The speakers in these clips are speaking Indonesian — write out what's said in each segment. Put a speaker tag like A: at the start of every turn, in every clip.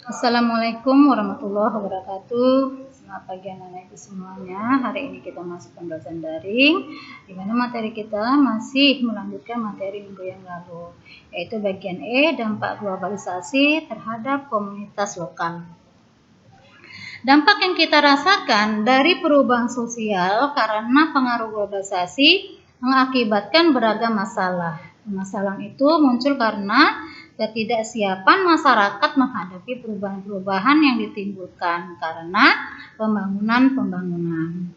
A: Assalamualaikum warahmatullahi wabarakatuh. Selamat pagi anak-anak ibu semuanya. Hari ini kita masuk pembelajaran daring, di mana materi kita masih melanjutkan materi minggu yang lalu, yaitu bagian E, dampak globalisasi terhadap komunitas lokal. Dampak yang kita rasakan dari perubahan sosial karena pengaruh globalisasi mengakibatkan beragam masalah. Masalah itu muncul karena ketidaksiapan masyarakat menghadapi perubahan-perubahan yang ditimbulkan karena pembangunan.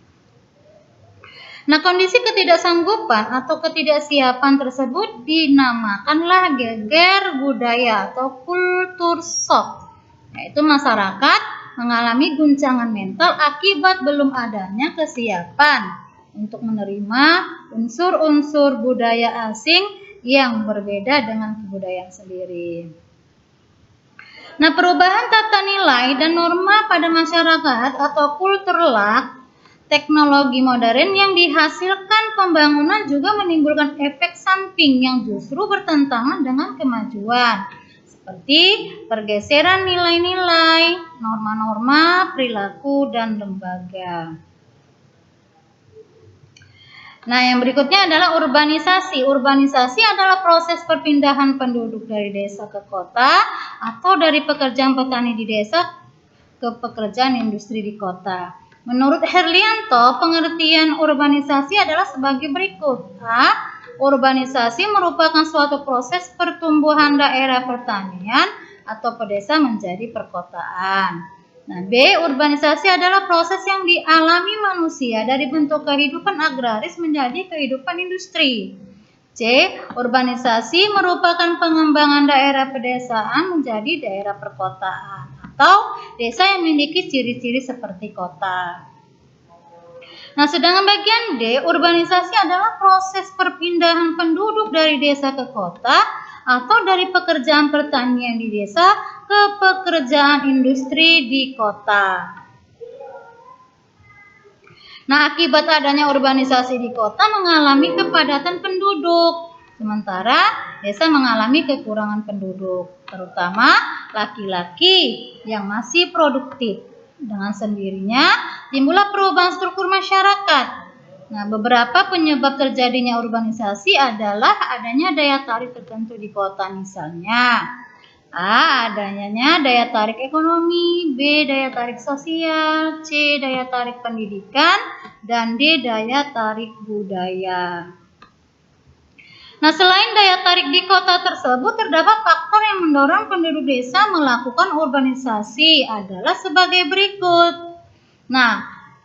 A: Nah, kondisi ketidaksanggupan atau ketidaksiapan tersebut dinamakanlah geger budaya atau kultur shock, yaitu masyarakat mengalami guncangan mental akibat belum adanya kesiapan untuk menerima unsur-unsur budaya asing yang berbeda dengan kebudayaan sendiri. Nah, perubahan tata nilai dan norma pada masyarakat atau kultur lock, teknologi modern yang dihasilkan pembangunan juga menimbulkan efek samping yang justru bertentangan dengan kemajuan, seperti pergeseran nilai-nilai, norma-norma, perilaku, dan lembaga. Nah, yang berikutnya adalah urbanisasi. Urbanisasi adalah proses perpindahan penduduk dari desa ke kota atau dari pekerjaan petani di desa ke pekerjaan industri di kota. Menurut Herlianto, pengertian urbanisasi adalah sebagai berikut. A. Urbanisasi merupakan suatu proses pertumbuhan daerah pertanian atau pedesa menjadi perkotaan. Nah, B. Urbanisasi adalah proses yang dialami manusia dari bentuk kehidupan agraris menjadi kehidupan industri. C. Urbanisasi merupakan pengembangan daerah pedesaan menjadi daerah perkotaan atau desa yang memiliki ciri-ciri seperti kota. Nah, sedangkan bagian D, urbanisasi adalah proses perpindahan penduduk dari desa ke kota atau dari pekerjaan pertanian di desa ke pekerjaan industri di kota. Nah, akibat adanya urbanisasi di kota mengalami kepadatan penduduk, sementara desa mengalami kekurangan penduduk, terutama laki-laki yang masih produktif. Dengan sendirinya timbullah perubahan struktur masyarakat. Nah, beberapa penyebab terjadinya urbanisasi adalah adanya daya tarik tertentu di kota, misalnya A. Adanya daya tarik ekonomi, B. Daya tarik sosial, C. Daya tarik pendidikan, dan D. Daya tarik budaya. Nah, selain daya tarik di kota tersebut, terdapat faktor yang mendorong penduduk desa melakukan urbanisasi adalah sebagai berikut. Nah,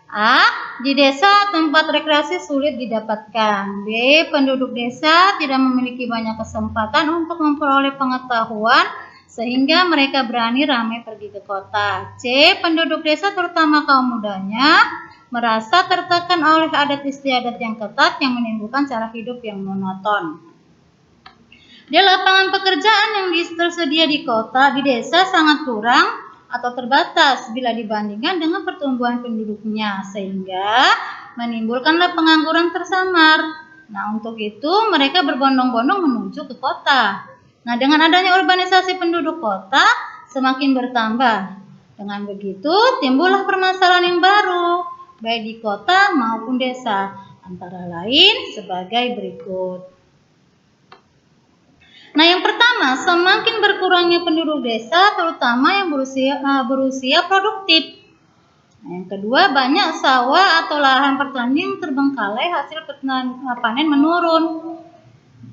A: A. Di desa tempat rekreasi sulit didapatkan. B. Penduduk desa tidak memiliki banyak kesempatan untuk memperoleh pengetahuan sehingga mereka berani ramai pergi ke kota. C. Penduduk desa terutama kaum mudanya merasa tertekan oleh adat istiadat yang ketat yang menimbulkan cara hidup yang monoton. Di lapangan pekerjaan yang tersedia di kota, di desa sangat kurang atau terbatas bila dibandingkan dengan pertumbuhan penduduknya, sehingga menimbulkanlah pengangguran tersamar. Nah, untuk itu mereka berbondong-bondong menuju ke kota. Nah, dengan adanya urbanisasi penduduk kota semakin bertambah. Dengan begitu, timbullah permasalahan yang baru, baik di kota maupun desa, antara lain sebagai berikut. Nah, yang pertama, semakin berkurangnya penduduk desa, terutama yang berusia produktif. Nah, yang kedua, banyak sawah atau lahan pertanian terbengkalai, hasil panen menurun.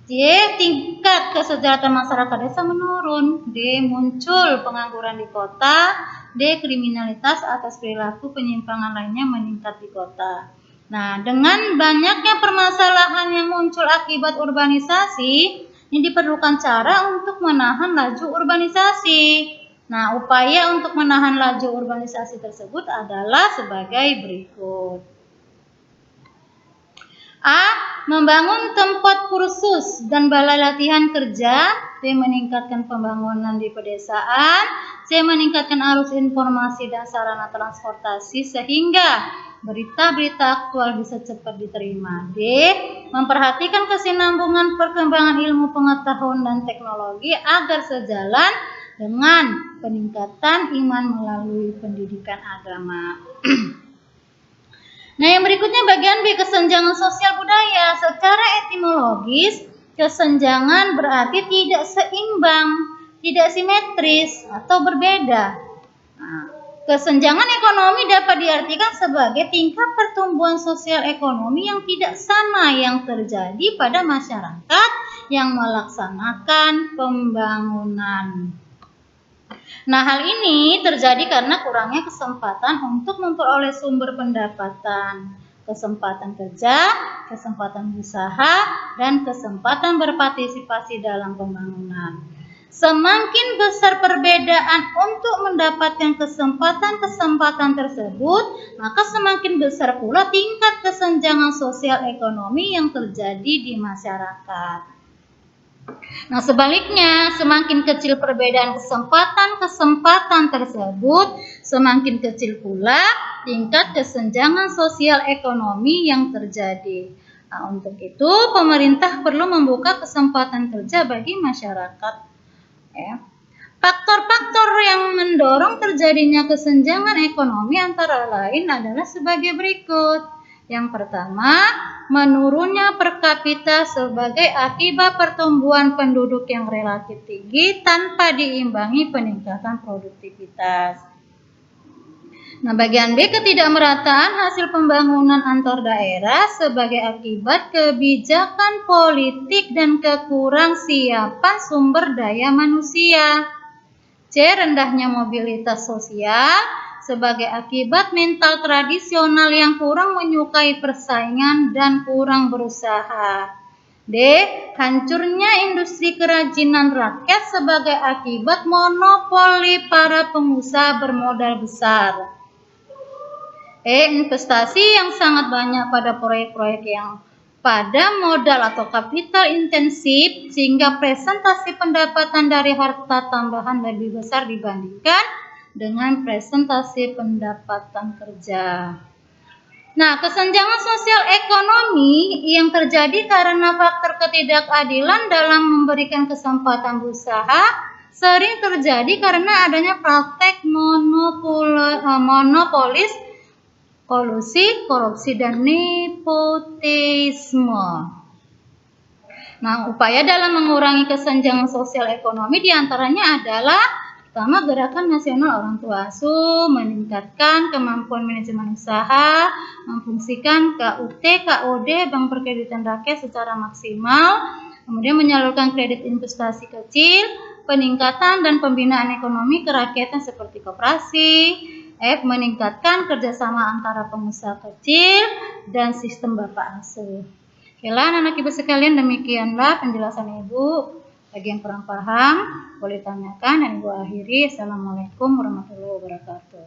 A: C. Tingkat kesejahteraan masyarakat desa menurun. D. Muncul pengangguran di kota. D. Kriminalitas atas perilaku penyimpangan lainnya meningkat di kota. Nah, dengan banyaknya permasalahan yang muncul akibat urbanisasi, ini diperlukan cara untuk menahan laju urbanisasi. Nah, upaya untuk menahan laju urbanisasi tersebut adalah sebagai berikut. A. Membangun tempat kursus dan balai latihan kerja. B. Meningkatkan pembangunan di pedesaan. C. Meningkatkan arus informasi dan sarana transportasi sehingga berita-berita aktual bisa cepat diterima. D. Memperhatikan kesinambungan perkembangan ilmu pengetahuan dan teknologi agar sejalan dengan peningkatan iman melalui pendidikan agama. Nah, yang berikutnya bagian B, kesenjangan sosial budaya. Secara etimologis, kesenjangan berarti tidak seimbang, tidak simetris, atau berbeda. Nah, kesenjangan ekonomi dapat diartikan sebagai tingkat pertumbuhan sosial ekonomi yang tidak sama yang terjadi pada masyarakat yang melaksanakan pembangunan. Nah, hal ini terjadi karena kurangnya kesempatan untuk memperoleh sumber pendapatan, kesempatan kerja, kesempatan usaha, dan kesempatan berpartisipasi dalam pembangunan. Semakin besar perbedaan untuk mendapatkan kesempatan-kesempatan tersebut, maka semakin besar pula tingkat kesenjangan sosial ekonomi yang terjadi di masyarakat. Nah, sebaliknya, semakin kecil perbedaan kesempatan tersebut, semakin kecil pula tingkat kesenjangan sosial ekonomi yang terjadi. Nah, untuk itu, pemerintah perlu membuka kesempatan kerja bagi masyarakat. Ya. Faktor-faktor yang mendorong terjadinya kesenjangan ekonomi antara lain adalah sebagai berikut. Yang pertama, menurunnya per kapita sebagai akibat pertumbuhan penduduk yang relatif tinggi tanpa diimbangi peningkatan produktivitas. Nah, bagian B, ketidakmerataan hasil pembangunan antar daerah sebagai akibat kebijakan politik dan kekurangsiapan sumber daya manusia. C, rendahnya mobilitas sosial sebagai akibat mental tradisional yang kurang menyukai persaingan dan kurang berusaha. D, hancurnya industri kerajinan rakyat sebagai akibat monopoli para pengusaha bermodal besar. E, investasi yang sangat banyak pada proyek-proyek yang pada modal atau kapital intensif sehingga presentasi pendapatan dari harta tambahan lebih besar dibandingkan dengan presentasi pendapatan kerja. Nah, kesenjangan sosial ekonomi yang terjadi karena faktor ketidakadilan dalam memberikan kesempatan berusaha sering terjadi karena adanya praktek monopolis, kolusi, korupsi, dan nepotisme. Nah, upaya dalam mengurangi kesenjangan sosial ekonomi diantaranya adalah pertama, gerakan nasional orang tua asuh, meningkatkan kemampuan manajemen usaha, memfungsikan KUT, KOD, Bank Perkreditan Rakyat secara maksimal, kemudian menyalurkan kredit investasi kecil, peningkatan dan pembinaan ekonomi kerakyatan seperti koperasi, meningkatkan kerjasama antara pengusaha kecil dan sistem bapak asuh. Oke lah, anak ibu sekalian, demikianlah penjelasan ibu. Bagi yang kurang paham, boleh tanyakan dan ibu akhiri. Assalamualaikum warahmatullahi wabarakatuh.